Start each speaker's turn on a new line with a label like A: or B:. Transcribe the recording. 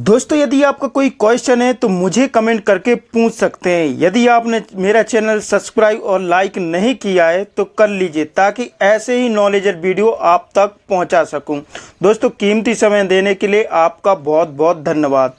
A: दोस्तों यदि आपका कोई क्वेश्चन है तो मुझे कमेंट करके पूछ सकते हैं। यदि आपने मेरा चैनल सब्सक्राइब और लाइक नहीं किया है तो कर लीजिए ताकि ऐसे ही नॉलेजर वीडियो आप तक पहुंचा सकूं। दोस्तों कीमती समय देने के लिए आपका बहुत बहुत धन्यवाद।